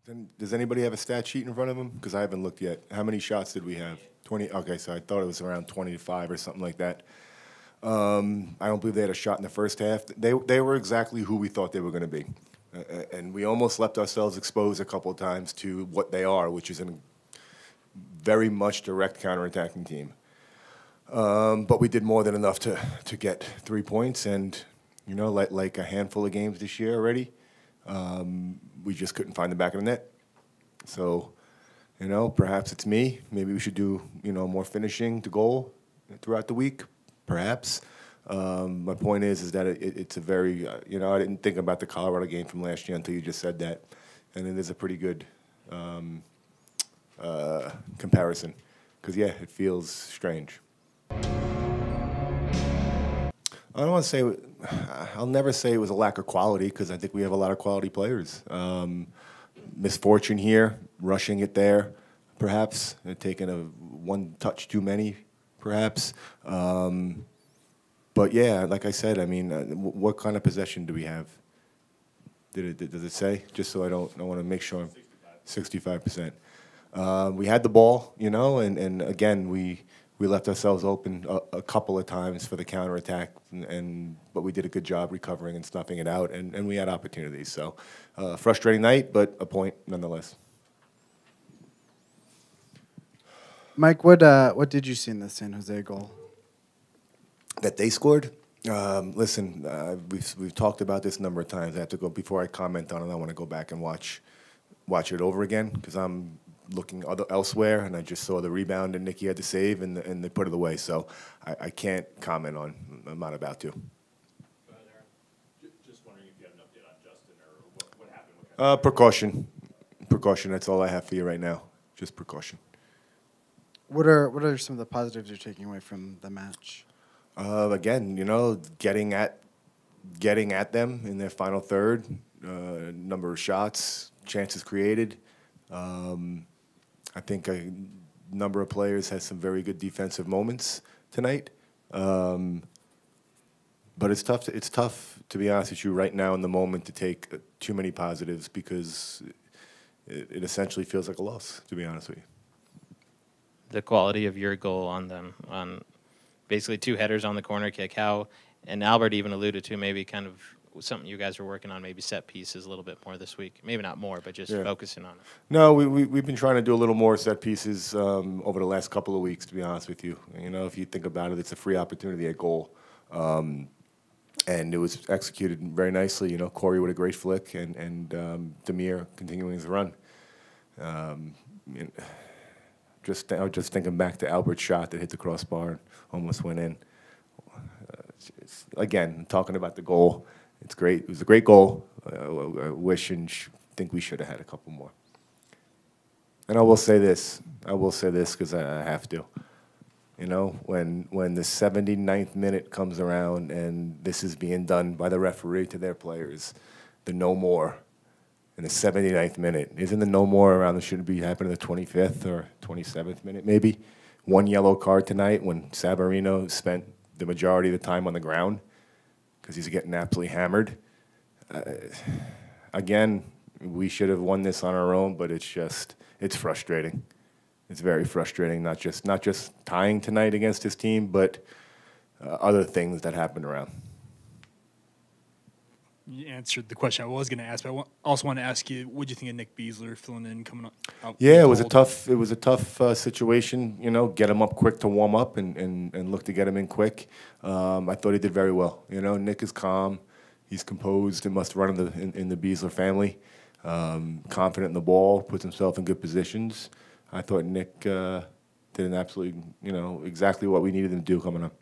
Then, does anybody have a stat sheet in front of them? Because I haven't looked yet. How many shots did we have? 20. Okay, so I thought it was around 25 or something like that. I don't believe they had a shot in the first half. They were exactly who we thought they were going to be. And we almost left ourselves exposed a couple of times to what they are, which is a very much direct counterattacking team. But we did more than enough to get 3 points. And, you know, like a handful of games this year already, we just couldn't find the back of the net. So, you know, perhaps it's me. Maybe we should do, you know, more finishing to goal throughout the week, perhaps. My point is that it's a very, you know, I didn't think about the Colorado game from last year until you just said that. And it is a pretty good comparison. Because, yeah, it feels strange. I don't want to say, I'll never say it was a lack of quality, because I think we have a lot of quality players. Misfortune here, rushing it there, perhaps, taking one touch too many, perhaps. But yeah, like I said, I mean, what kind of possession do we have? Does it say? Just so I want to make sure. 65%. We had the ball, you know, and again, we left ourselves open a couple of times for the counterattack, but we did a good job recovering and stuffing it out, and we had opportunities. So, frustrating night, but a point nonetheless. Mike, what did you see in the San Jose goal? That they scored? Listen, we've talked about this a number of times. I have to go, before I comment on it, I want to go back and watch it over again, because I'm looking elsewhere, and I just saw the rebound and Nicky had to save, and they put it away. So I can't comment on. I'm not about to. Just wondering if you have an update on Justin, or what happened. Precaution. That's all I have for you right now. Just precaution. What are some of the positives you're taking away from the match? Again, you know, getting at them in their final third, number of shots, chances created. I think a number of players had some very good defensive moments tonight. But it's tough to be honest with you right now in the moment to take too many positives, because it essentially feels like a loss, to be honest with you. The quality of your goal on them, on basically 2 headers on the corner kick, how, and Albert even alluded to maybe kind of something you guys are working on, maybe set pieces a little bit more this week. Maybe not more, but just focusing on it. No, we've been trying to do a little more set pieces over the last couple of weeks, to be honest with you. You know, if you think about it, it's a free opportunity at goal. And it was executed very nicely. You know, Corey with a great flick, and Demir continuing his run. I was just thinking back to Albert's shot that hit the crossbar and almost went in. Again, talking about the goal, it's great. It was a great goal. I wish and think we should have had a couple more. And I will say this because I have to. You know, when the 79th minute comes around and this is being done by the referee to their players, the no more in the 79th minute. Isn't the no more around, should be happening in the 25th or 27th minute maybe? 1 yellow card tonight when Savarino spent the majority of the time on the ground because he's getting absolutely hammered. Again, we should have won this on our own, but it's frustrating. It's very frustrating, not just tying tonight against his team, but other things that happened around. You answered the question I was going to ask, but I also want to ask you, what do you think of Nick Beasler filling in, coming out? Yeah, it was a tough situation. You know, get him up quick to warm up and look to get him in quick. I thought he did very well. You know, Nick is calm, he's composed, and must run in the Beasler family. Confident in the ball, puts himself in good positions. I thought Nick did an absolutely, you know, exactly what we needed him to do coming up.